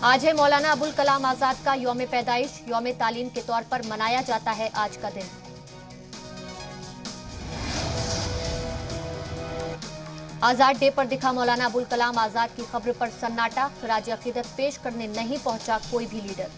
आज है मौलाना अबुल कलाम आजाद का यौम पैदाइश। यौम तालीम के तौर पर मनाया जाता है आज का दिन। आजाद डे पर दिखा मौलाना अबुल कलाम आजाद की खबर पर सन्नाटा। खिराज अकीदत पेश करने नहीं पहुंचा कोई भी लीडर।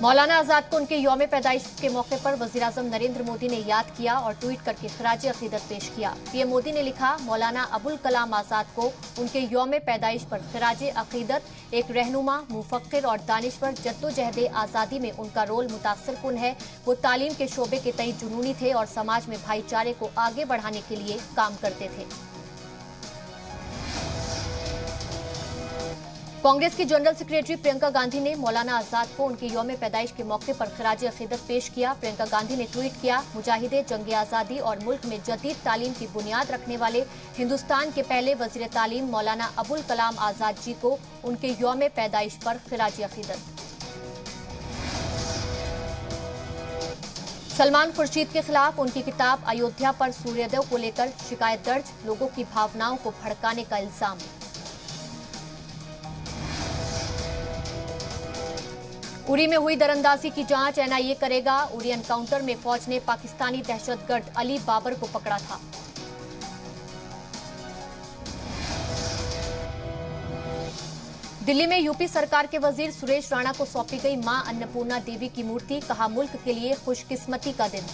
मौलाना आजाद को उनके यौम पैदाइश के मौके पर वजीर-ए-आजम नरेंद्र मोदी ने याद किया और ट्वीट करके खिराज अकीदत पेश किया। पीएम मोदी ने लिखा, मौलाना अबुल कलाम आजाद को उनके यौम पैदाइश पर खिराज अकीदत। एक रहनुमा, मुफक्किर और दानिश्वर, जद्दोजहद आज़ादी में उनका रोल मुतासिरकुन है। वो तालीम के शोबे के तई जुनूनी थे और समाज में भाईचारे को आगे बढ़ाने के लिए काम करते थे। कांग्रेस की जनरल सेक्रेटरी प्रियंका गांधी ने मौलाना आजाद को उनके यौम पैदाइश के मौके पर खिराज अकीदत पेश किया। प्रियंका गांधी ने ट्वीट किया, मुजाहिदे जंग आजादी और मुल्क में जदीद तालीम की बुनियाद रखने वाले हिंदुस्तान के पहले वजीर तालीम मौलाना अबुल कलाम आजाद जी को उनके यौम पैदाइश पर खिराज अकीदत। सलमान खुर्शीद के खिलाफ उनकी किताब अयोध्या पर सूर्योदय को लेकर शिकायत दर्ज। लोगों की भावनाओं को भड़काने का इल्जाम। उरी में हुई दरअंदाजी की जांच एनआईए करेगा। उरी एनकाउंटर में फौज ने पाकिस्तानी दहशतगर्द अली बाबर को पकड़ा था। दिल्ली में यूपी सरकार के वजीर सुरेश राणा को सौंपी गई मां अन्नपूर्णा देवी की मूर्ति। कहा, मुल्क के लिए खुशकिस्मती का दिन।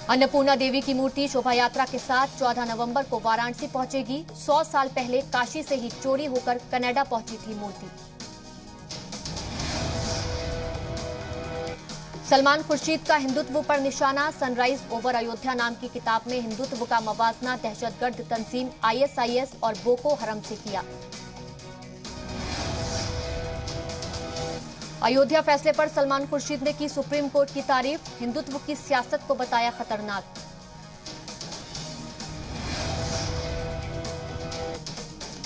अन्नपूर्णा देवी की मूर्ति शोभा यात्रा के साथ 14 नवंबर को वाराणसी पहुंचेगी। 100 साल पहले काशी से ही चोरी होकर कनाडा पहुंची थी मूर्ति। सलमान खुर्शीद का हिंदुत्व पर निशाना। सनराइज ओवर अयोध्या नाम की किताब में हिंदुत्व का मवाजना दहशतगर्द तंजीम आईएसआईएस और बोको हरम से किया। अयोध्या फैसले पर सलमान खुर्शीद ने की सुप्रीम कोर्ट की तारीफ। हिंदुत्व की सियासत को बताया खतरनाक।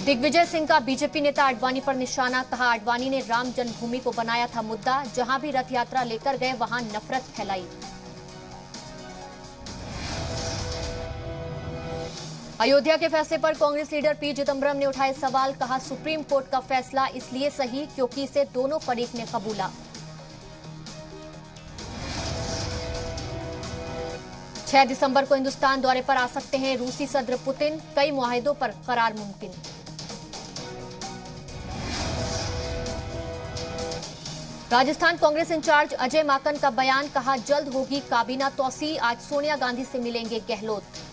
दिग्विजय सिंह का बीजेपी नेता आडवाणी पर निशाना। कहा, आडवाणी ने राम जन्मभूमि को बनाया था मुद्दा। जहां भी रथ यात्रा लेकर गए वहां नफरत फैलाई। अयोध्या के फैसले पर कांग्रेस लीडर पी चिदंबरम ने उठाए सवाल। कहा, सुप्रीम कोर्ट का फैसला इसलिए सही क्योंकि इसे दोनों फरीक ने कबूला। 6 दिसंबर को हिंदुस्तान दौरे पर आ सकते हैं रूसी सदर पुतिन। कई मुआहिदों पर करार मुमकिन। राजस्थान कांग्रेस इंचार्ज अजय माकन का बयान। कहा, जल्द होगी काबीना तौसी। आज सोनिया गांधी से मिलेंगे गहलोत।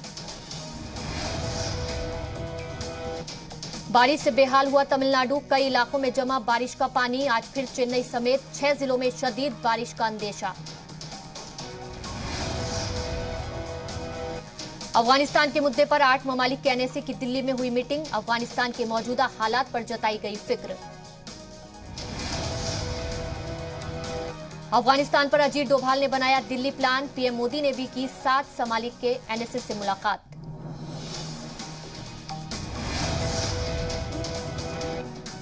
बारिश से बेहाल हुआ तमिलनाडु। कई इलाकों में जमा बारिश का पानी। आज फिर चेन्नई समेत 6 जिलों में शदीद बारिश का अंदेशा। अफगानिस्तान के मुद्दे पर 8 ममालिक के एनएसी की दिल्ली में हुई मीटिंग। अफगानिस्तान के मौजूदा हालात पर जताई गई फिक्र। अफगानिस्तान पर अजीत डोभाल ने बनाया दिल्ली प्लान। पीएम मोदी ने भी की 7 ममालिक के एनएसी से मुलाकात।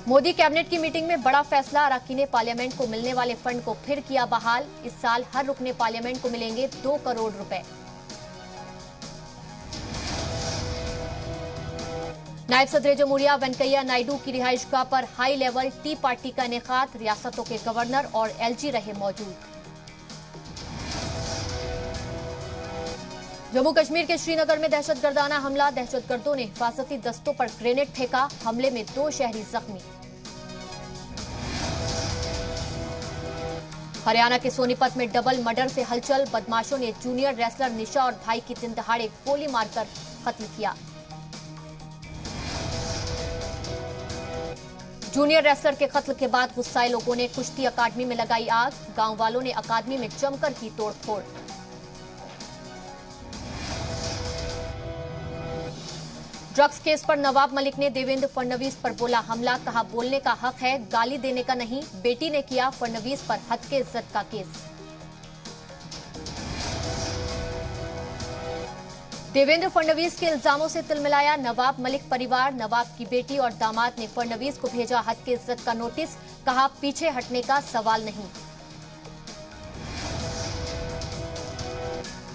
मोदी कैबिनेट की मीटिंग में बड़ा फैसला। अरकान पार्लियामेंट को मिलने वाले फंड को फिर किया बहाल। इस साल हर रुकने पार्लियामेंट को मिलेंगे 2 करोड़ रुपए। नायब सदर जमहूरिया वेंकैया नायडू की रिहाइशगाह पर हाई लेवल टी पार्टी का इनेकाद। रियासतों के गवर्नर और एलजी रहे मौजूद। जम्मू कश्मीर के श्रीनगर में दहशतगर्दाना हमला। दहशतगर्दों ने हिफाजती दस्तों पर ग्रेनेड फेंका। हमले में 2 शहरी जख्मी। हरियाणा के सोनीपत में डबल मर्डर से हलचल। बदमाशों ने जूनियर रेसलर निशा और भाई की दिन दहाड़े गोली मारकर कत्ल किया। जूनियर रेसलर के कत्ल के बाद गुस्साए लोगों ने कुश्ती अकादमी में लगाई आग। गांव वालों ने अकादमी में जमकर की तोड़फोड़। ड्रग्स केस पर नवाब मलिक ने देवेंद्र फडणवीस पर बोला हमला। कहा, बोलने का हक है, गाली देने का नहीं। बेटी ने किया फडणवीस पर हद के इज्जत का केस। देवेंद्र फडणवीस के इल्जामों से तिलमिलाया नवाब मलिक परिवार। नवाब की बेटी और दामाद ने फडणवीस को भेजा हद के इज्जत का नोटिस। कहा, पीछे हटने का सवाल नहीं।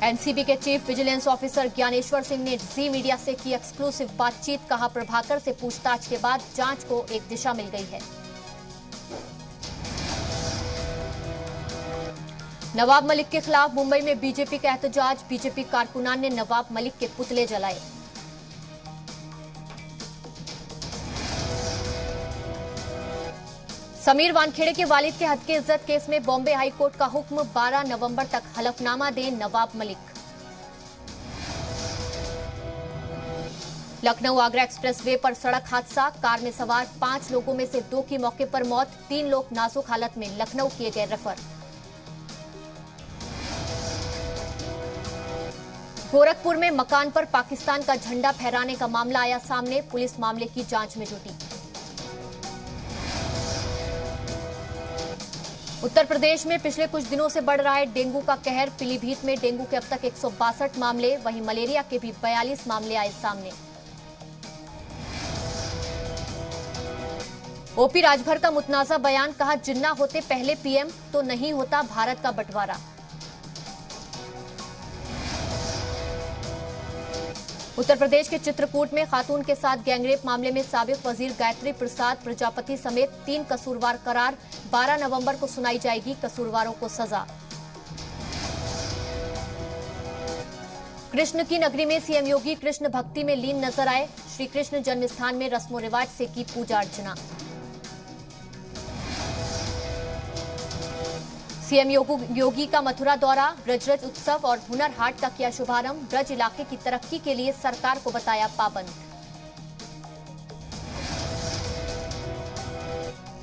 एनसीबी के chief vigilance officer Dnyaneshwar Singh ने जी मीडिया से की एक्सक्लूसिव बातचीत। कहा, प्रभाकर से पूछताछ के बाद जांच को एक दिशा मिल गई है। नवाब मलिक के खिलाफ मुंबई में बीजेपी का एहतजाज। बीजेपी कारकुनान ने नवाब मलिक के पुतले जलाए। समीर वानखेड़े के वालिद के हद के इज्जत केस में बॉम्बे हाई कोर्ट का हुक्म। 12 नवंबर तक हलफनामा दें नवाब मलिक। लखनऊ आगरा एक्सप्रेस वे पर सड़क हादसा। कार में सवार 5 लोगों में से 2 की मौके पर मौत। 3 लोग नाजुक हालत में लखनऊ किए गए रेफर। गोरखपुर में मकान पर पाकिस्तान का झंडा फहराने का मामला आया सामने। पुलिस मामले की जांच में जुटी। उत्तर प्रदेश में पिछले कुछ दिनों से बढ़ रहा है डेंगू का कहर। पीलीभीत में डेंगू के अब तक 162 मामले, वहीं मलेरिया के भी 42 मामले आए सामने। ओपी राजभर का मुतनाजा बयान। कहा, जिन्ना होते पहले पीएम तो नहीं होता भारत का बंटवारा। उत्तर प्रदेश के चित्रकूट में खातून के साथ गैंगरेप मामले में साबिक वजीर गायत्री प्रसाद प्रजापति समेत 3 कसूरवार करार। 12 नवंबर को सुनाई जाएगी कसूरवारों को सजा। कृष्ण की नगरी में सीएम योगी कृष्ण भक्ति में लीन नजर आए। श्री कृष्ण जन्मस्थान में रस्मो रिवाज से की पूजा अर्चना। सीएम योगी का मथुरा दौरा। ब्रजरज उत्सव और हुनर हाट का किया शुभारंभ। ब्रज इलाके की तरक्की के लिए सरकार को बताया पाबंद।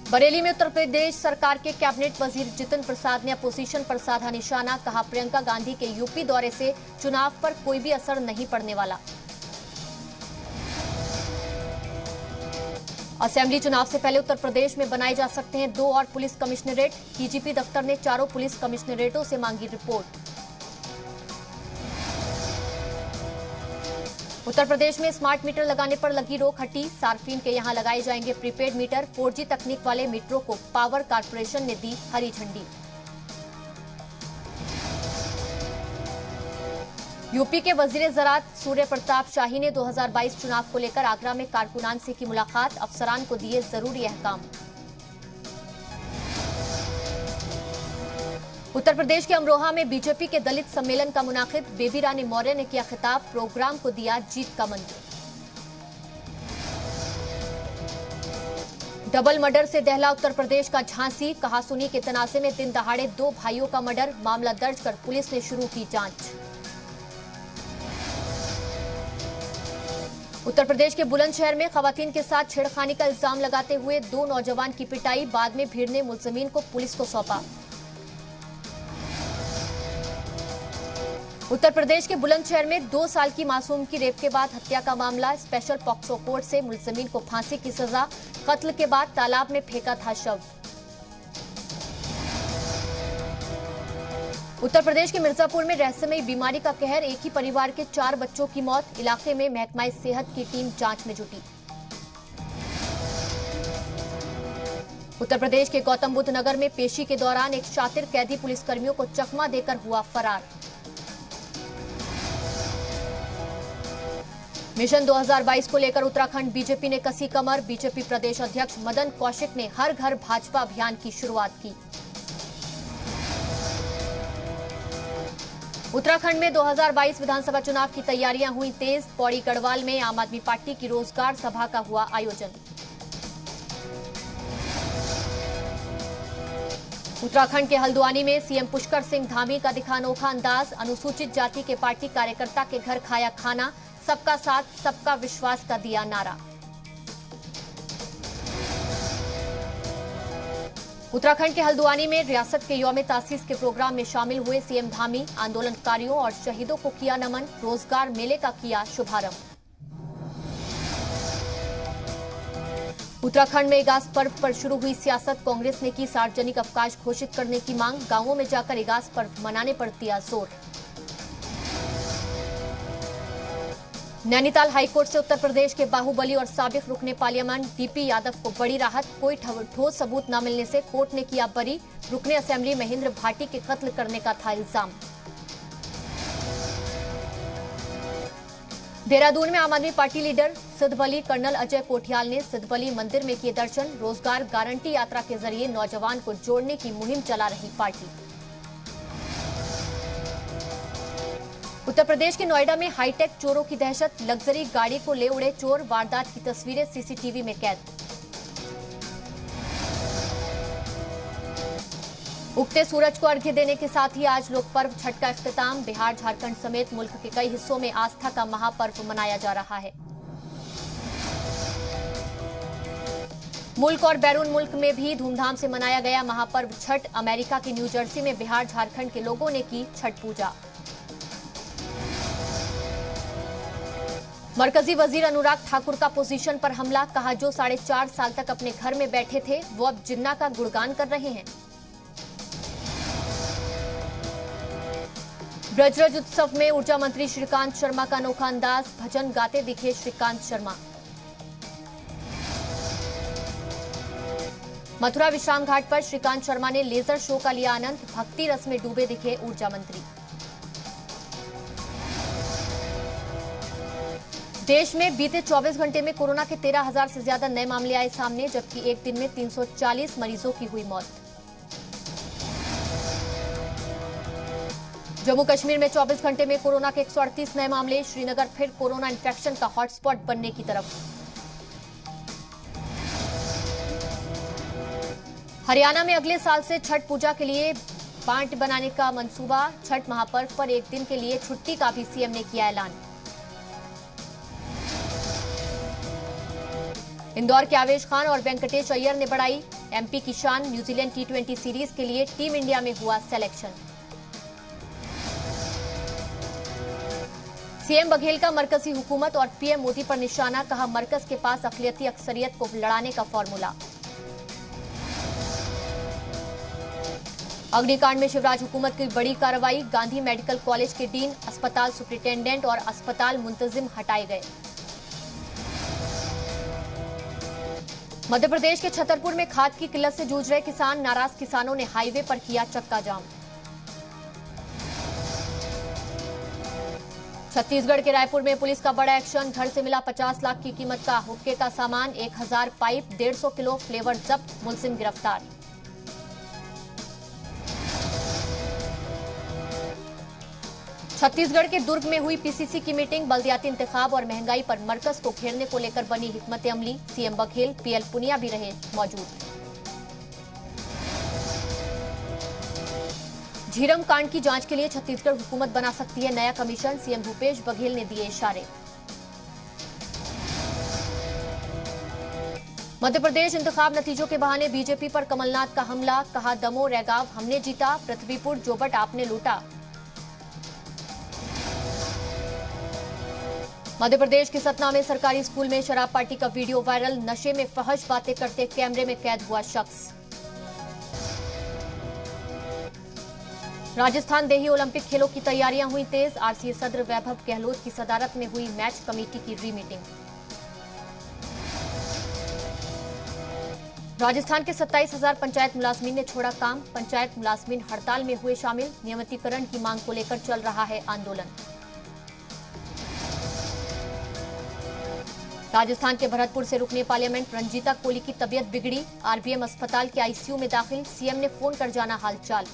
बरेली में उत्तर प्रदेश सरकार के कैबिनेट वजीर जितिन प्रसाद ने अपोजिशन पर साधा निशाना। कहा, प्रियंका गांधी के यूपी दौरे से चुनाव पर कोई भी असर नहीं पड़ने वाला। असेंबली चुनाव से पहले उत्तर प्रदेश में बनाए जा सकते हैं 2 और पुलिस कमिश्नरेट। डीजीपी दफ्तर ने 4 पुलिस कमिश्नरेटों से मांगी रिपोर्ट। उत्तर प्रदेश में स्मार्ट मीटर लगाने पर लगी रोक हटी। सार्फिन के यहां लगाए जाएंगे प्रीपेड मीटर। 4G तकनीक वाले मीटरों को पावर कारपोरेशन ने दी हरी झंडी। यूपी के वजीर ज़राअत सूर्य प्रताप शाही ने 2022 चुनाव को लेकर आगरा में कारकुनान से की मुलाकात। अफसरान को दिए जरूरी अहकाम। उत्तर प्रदेश के अमरोहा में बीजेपी के दलित सम्मेलन का मुनाकिद। बेबी रानी मौर्य ने किया खिताब। प्रोग्राम को दिया जीत का मंत्र। डबल मर्डर से दहला उत्तर प्रदेश का झांसी। कहासुनी के तनाजे में दिन दहाड़े 2 भाइयों का मर्डर। मामला दर्ज कर पुलिस ने शुरू की जांच। उत्तर प्रदेश के बुलंदशहर में खवातीन के साथ छेड़खानी का इल्जाम लगाते हुए 2 नौजवान की पिटाई। बाद में भीड़ ने मुलजमीन को पुलिस को सौंपा। उत्तर प्रदेश के बुलंदशहर में 2 साल की मासूम की रेप के बाद हत्या का मामला। स्पेशल पॉक्सो कोर्ट से मुलजमीन को फांसी की सजा। कत्ल के बाद तालाब में फेंका था शव। उत्तर प्रदेश के मिर्जापुर में रहस्यमयी बीमारी का कहर। एक ही परिवार के 4 बच्चों की मौत। इलाके में महकमा सेहत की टीम जांच में जुटी। उत्तर प्रदेश के गौतम बुद्ध नगर में पेशी के दौरान एक शातिर कैदी पुलिसकर्मियों को चकमा देकर हुआ फरार। मिशन 2022 को लेकर उत्तराखंड बीजेपी ने कसी कमर। बीजेपी प्रदेश अध्यक्ष मदन कौशिक ने हर घर भाजपा अभियान की शुरुआत की। उत्तराखंड में 2022 विधानसभा चुनाव की तैयारियां हुई तेज। पौड़ी गढ़वाल में आम आदमी पार्टी की रोजगार सभा का हुआ आयोजन। उत्तराखंड के हल्द्वानी में सीएम पुष्कर सिंह धामी का दिखा अनोखा अंदाज। अनुसूचित जाति के पार्टी कार्यकर्ता के घर खाया खाना। सबका साथ सबका विश्वास का दिया नारा। उत्तराखंड के हल्द्वानी में रियासत के यौम तासीस के प्रोग्राम में शामिल हुए सीएम धामी। आंदोलनकारियों और शहीदों को किया नमन। रोजगार मेले का किया शुभारंभ। उत्तराखंड में इगास पर्व पर शुरू हुई सियासत। कांग्रेस ने की सार्वजनिक अवकाश घोषित करने की मांग। गांवों में जाकर इगास पर्व मनाने पर दिया जोर। नैनीताल हाईकोर्ट से उत्तर प्रदेश के बाहुबली और साबिक रुकने पार्लियामेंट डीपी यादव को बड़ी राहत। कोई ठोस सबूत न मिलने से कोर्ट ने किया बरी। रुकने असेंबली महेंद्र भाटी के कत्ल करने का था इल्जाम। देहरादून में Aam Aadmi Party leader Siddhbali colonel Ajay Kothiyal ने सिद्धबली मंदिर में किए दर्शन। रोजगार गारंटी यात्रा के जरिए नौजवान को जोड़ने की मुहिम चला रही पार्टी। उत्तर प्रदेश के नोएडा में हाईटेक चोरों की दहशत। लग्जरी गाड़ी को ले उड़े चोर। वारदात की तस्वीरें सीसीटीवी में कैद। उगते सूरज को अर्घ्य देने के साथ ही आज लोक पर्व छठ का इख्तिताम। बिहार, झारखंड समेत मुल्क के कई हिस्सों में आस्था का महापर्व मनाया जा रहा है। मुल्क और बैरून मुल्क में भी धूमधाम से मनाया गया महापर्व छठ। अमेरिका के न्यू जर्सी में बिहार, झारखंड के लोगों ने की छठ पूजा। मरकजी वजीर अनुराग ठाकुर का पोजीशन पर हमला। कहा, जो 4.5 साल तक अपने घर में बैठे थे वो अब जिन्ना का गुणगान कर रहे हैं। ब्रजरज उत्सव में ऊर्जा मंत्री श्रीकांत शर्मा का अनोखा अंदाज। भजन गाते दिखे श्रीकांत शर्मा। मथुरा विश्राम घाट पर श्रीकांत शर्मा ने लेजर शो का लिया आनंद। भक्ति रस में डूबे दिखे ऊर्जा मंत्री। देश में बीते 24 घंटे में कोरोना के 13,000 से ज्यादा नए मामले आए सामने, जबकि एक दिन में 340 मरीजों की हुई मौत। जम्मू कश्मीर में 24 घंटे में कोरोना के 138 नए मामले। श्रीनगर फिर कोरोना इन्फेक्शन का हॉटस्पॉट बनने की तरफ। हरियाणा में अगले साल से छठ पूजा के लिए बांट बनाने का मंसूबा। छठ महापर्व पर एक दिन के लिए छुट्टी का भी सीएम ने किया ऐलान। इंदौर के आवेश खान और वेंकटेश अय्यर ने बढ़ाई एमपी की शान। न्यूजीलैंड T20 सीरीज के लिए टीम इंडिया में हुआ सिलेक्शन। सीएम बघेल का मरकजी हुकूमत और पीएम मोदी पर निशाना। कहा, मरकज के पास अक़लियती अक्सरियत को लड़ाने का फॉर्मूला। अग्निकांड में शिवराज हुकूमत की बड़ी कार्रवाई। गांधी मेडिकल कॉलेज के डीन, अस्पताल सुपरिटेंडेंट और अस्पताल मुंतजिम हटाए गए। मध्य प्रदेश के छतरपुर में खाद की किल्लत से जूझ रहे किसान। नाराज किसानों ने हाईवे पर किया चक्का जाम। छत्तीसगढ़ के रायपुर में पुलिस का बड़ा एक्शन। घर से मिला 50 लाख की कीमत का हुक्के का सामान। 1000 पाइप, 150 किलो फ्लेवर जब्त। मुलजिम गिरफ्तार। छत्तीसगढ़ के दुर्ग में हुई पीसीसी की मीटिंग। बल्दियाती इंतखाब और महंगाई पर मरकज को घेरने को लेकर बनी हिकमत अमली। सीएम बघेल, पीएल पुनिया भी रहे मौजूद। झीरम कांड की जांच के लिए छत्तीसगढ़ हुकूमत बना सकती है नया कमीशन। सीएम भूपेश बघेल ने दिए इशारे। मध्य प्रदेश इंतखाब नतीजों के बहाने बीजेपी पर कमलनाथ का हमला। कहा, दमोह रैगाव हमने जीता, पृथ्वीपुर जोबट आपने लूटा। मध्य प्रदेश के सतना में सरकारी स्कूल में शराब पार्टी का वीडियो वायरल। नशे में फहश बातें करते कैमरे में कैद हुआ शख्स। राजस्थान देही ओलंपिक खेलों की तैयारियां हुई तेज। आरसीए सदर वैभव गहलोत की सदारत में हुई मैच कमेटी की री-मीटिंग। राजस्थान के 27,000 पंचायत मुलाजमीन ने छोड़ा काम। पंचायत मुलाजमीन हड़ताल में हुए शामिल। नियमितीकरण की मांग को लेकर चल रहा है आंदोलन। राजस्थान के भरतपुर से रुकने पार्लियामेंट। रंजीता कोली की तबीयत बिगड़ी। आरबीएम अस्पताल के आईसीयू में दाखिल। सीएम ने फोन कर जाना हालचाल।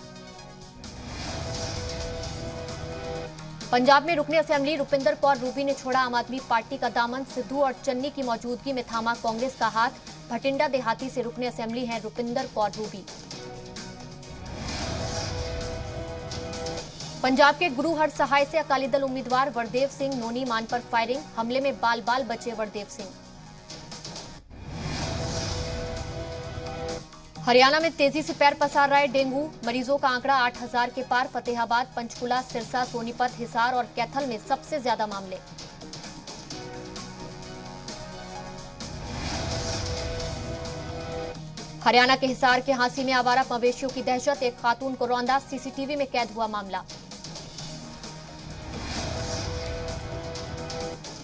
पंजाब में रुकने असेंबली। रुपिंदर कौर रूबी ने छोड़ा आम आदमी पार्टी का दामन। सिद्धू और चन्नी की मौजूदगी में थामा कांग्रेस का हाथ। भटिंडा देहाती से रुकने असेंबली हैं रुपिंदर कौर रूबी। पंजाब के गुरु हर सहाय से अकाली दल उम्मीदवार वरदेव सिंह नोनी मान पर फायरिंग। हमले में बाल बाल बचे वरदेव सिंह। हरियाणा में तेजी से पैर पसार रहा है डेंगू। मरीजों का आंकड़ा 8,000 के पार। फतेहाबाद, पंचकुला, सिरसा, सोनीपत, हिसार और कैथल में सबसे ज्यादा मामले। हरियाणा के हिसार के हांसी में आवारा मवेशियों की दहशत। एक खातून को रौंदा। सीसीटीवी में कैद हुआ मामला।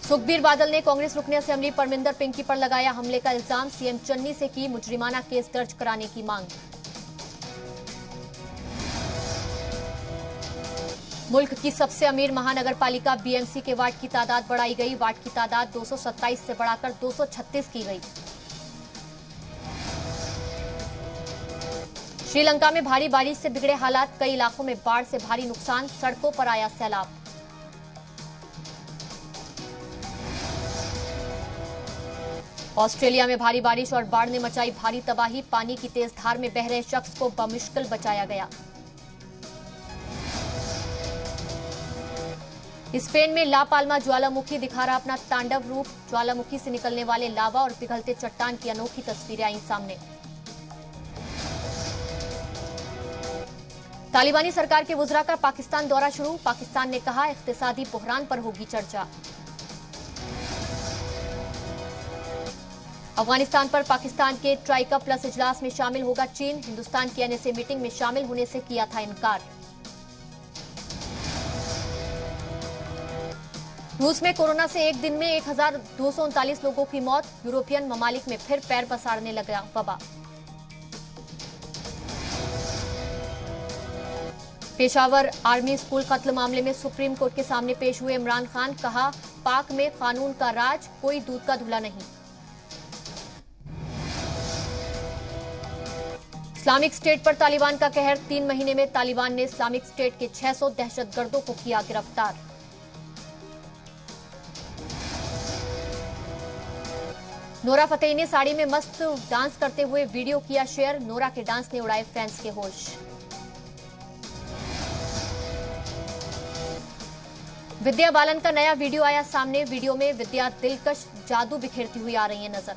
सुखबीर बादल ने कांग्रेस रुकने असेंबली परमिंदर पिंकी पर लगाया हमले का इल्जाम। सीएम चन्नी से की मुजरिमाना केस दर्ज कराने की मांग। मुल्क की सबसे अमीर महानगरपालिका बीएमसी के वार्ड की तादाद बढ़ाई गई। वार्ड की तादाद 227 से बढ़ाकर 236 की गई। श्रीलंका में भारी बारिश से बिगड़े हालात, कई इलाकों में बाढ़ से भारी नुकसान, सड़कों पर आया सैलाब। ऑस्ट्रेलिया में भारी बारिश और बाढ़ ने मचाई भारी तबाही, पानी की तेज धार में बह रहे शख्स को बमुश्किल बचाया गया। स्पेन में ला पाल्मा ज्वालामुखी दिखा रहा अपना तांडव रूप, ज्वालामुखी से निकलने वाले लावा और पिघलते चट्टान की अनोखी तस्वीरें आई सामने। तालिबानी सरकार के वुज़रा का पाकिस्तान दौरा शुरू, पाकिस्तान ने कहा इख्तिसादी बुहरान पर होगी चर्चा। अफगानिस्तान पर पाकिस्तान के ट्राइका प्लस इजलास में शामिल होगा चीन, हिंदुस्तान की एनएसए मीटिंग में शामिल होने से किया था इनकार। रूस में कोरोना से एक दिन में 1239 लोगों की मौत, यूरोपियन ममालिक में फिर पैर पसारने लगा वबा। पेशावर आर्मी स्कूल कत्ल मामले में सुप्रीम कोर्ट के सामने पेश हुए इमरान खान, कहा पाक में कानून का राज, कोई दूध का धुला नहीं। इस्लामिक स्टेट पर तालिबान का कहर, 3 महीने में तालिबान ने इस्लामिक स्टेट के 600 दहशतगर्दों को किया गिरफ्तार। नोरा फतेही ने साड़ी में मस्त डांस करते हुए वीडियो किया शेयर, नोरा के डांस ने उड़ाए फैंस के होश। विद्या बालन का नया वीडियो आया सामने, वीडियो में विद्या दिलकश जादू बिखेरती हुई आ रही है नजर।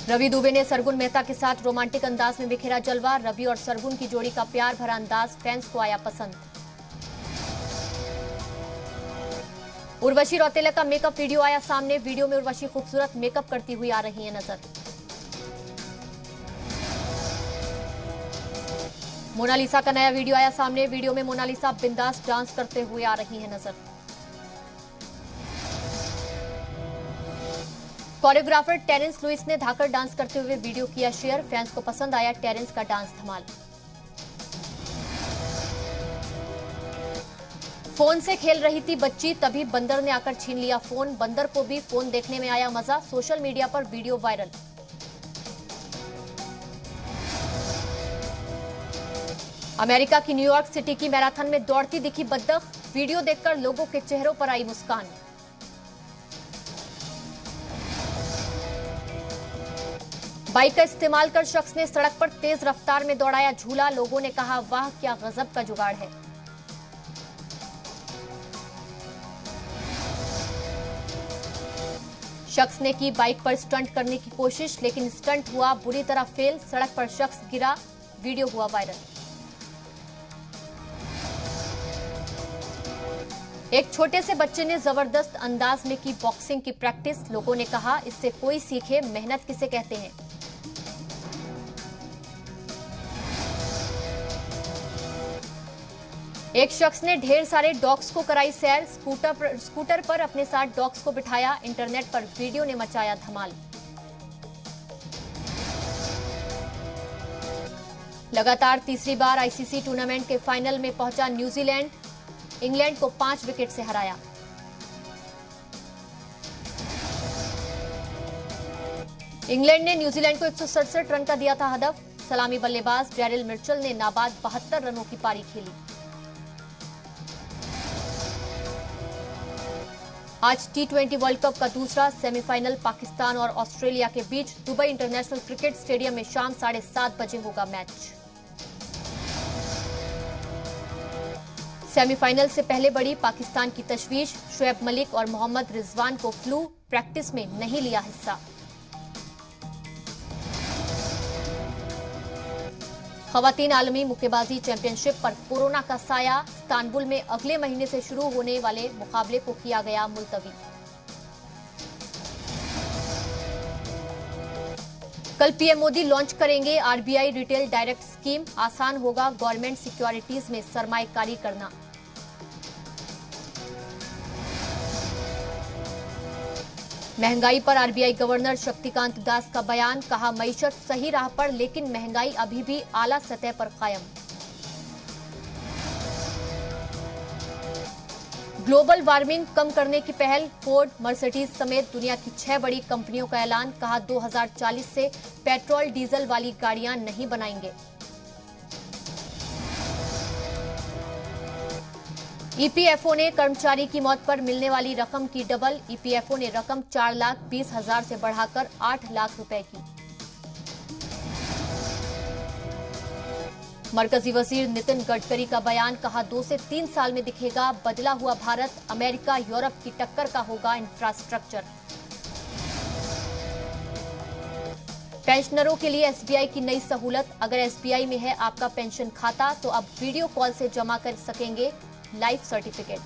रवि दुबे ने सरगुन मेहता के साथ रोमांटिक अंदाज में बिखेरा जलवा, रवि और सरगुन की जोड़ी का प्यार भरा अंदाज फैंस को आया पसंद। उर्वशी रौतेला का मेकअप वीडियो आया सामने, वीडियो में उर्वशी खूबसूरत मेकअप करती हुई आ रही है नजर। मोनालिसा का नया वीडियो आया सामने, वीडियो में मोनालिसा बिंदास डांस करते हुए आ रही है नजर। कोरियोग्राफर टेरेंस लुइस ने धाकड़ डांस करते हुए वीडियो किया शेयर, फैंस को पसंद आया टेरेंस का डांस धमाल। फोन से खेल रही थी बच्ची, तभी बंदर ने आकर छीन लिया फोन, बंदर को भी फोन देखने में आया मजा, सोशल मीडिया पर वीडियो वायरल। अमेरिका की न्यूयॉर्क सिटी की मैराथन में दौड़ती दिखी बत्तख, वीडियो देखकर लोगों के चेहरों पर आई मुस्कान। बाइक का इस्तेमाल कर शख्स ने सड़क पर तेज रफ्तार में दौड़ाया झूला, लोगों ने कहा वाह क्या गजब का जुगाड़ है। शख्स ने की बाइक पर स्टंट करने की कोशिश, लेकिन स्टंट हुआ बुरी तरह फेल, सड़क पर शख्स गिरा, वीडियो हुआ वायरल। एक छोटे से बच्चे ने जबरदस्त अंदाज में की बॉक्सिंग की प्रैक्टिस, लोगों ने कहा इससे कोई सीखे, मेहनत किसे कहते हैं। एक शख्स ने ढेर सारे डॉग्स को कराई सैर, स्कूटर पर अपने साथ डॉग्स को बिठाया, इंटरनेट पर वीडियो ने मचाया धमाल। लगातार तीसरी बार आईसीसी टूर्नामेंट के फाइनल में पहुंचा न्यूजीलैंड, इंग्लैंड को 5 विकेट से हराया। इंग्लैंड ने न्यूजीलैंड को 167 रन का दिया था हदफ, सलामी बल्लेबाज डेरिल मिचेल ने नाबाद 72 रनों की पारी खेली। आज टी20 वर्ल्ड कप का दूसरा सेमीफाइनल पाकिस्तान और ऑस्ट्रेलिया के बीच दुबई इंटरनेशनल क्रिकेट स्टेडियम में शाम 7:30 बजे होगा मैच। सेमीफाइनल से पहले बढ़ी पाकिस्तान की तशवीश, शुएब मलिक और मोहम्मद रिजवान को फ्लू, प्रैक्टिस में नहीं लिया हिस्सा। खवातीन आलमी मुक्केबाजी चैंपियनशिप पर कोरोना का साया, इस्तांबुल में अगले महीने से शुरू होने वाले मुकाबले को किया गया मुलतवी। कल पीएम मोदी लॉन्च करेंगे आरबीआई रिटेल डायरेक्ट स्कीम, आसान होगा गवर्नमेंट सिक्योरिटीज में सरमाएकारी करना। महंगाई पर आरबीआई गवर्नर शक्तिकांत दास का बयान, कहा मईशत सही राह पर लेकिन महंगाई अभी भी आला सतह पर कायम। ग्लोबल वार्मिंग कम करने की पहल, फोर्ड, मर्सिडीज समेत दुनिया की 6 बड़ी कंपनियों का ऐलान, कहा 2040 से पेट्रोल डीजल वाली गाड़ियां नहीं बनाएंगे। ईपीएफओ ने कर्मचारी की मौत पर मिलने वाली रकम की डबल, ईपीएफओ ने रकम 4,20,000 से बढ़ाकर 8 लाख रुपए की। मरकजी वजीर नितिन गडकरी का बयान, कहा 2 से 3 साल में दिखेगा बदला हुआ भारत, अमेरिका यूरोप की टक्कर का होगा इंफ्रास्ट्रक्चर। पेंशनरों के लिए एसबीआई की नई सहूलत, अगर एसबीआई में है आपका पेंशन खाता तो अब वीडियो कॉल से जमा कर सकेंगे लाइफ सर्टिफिकेट।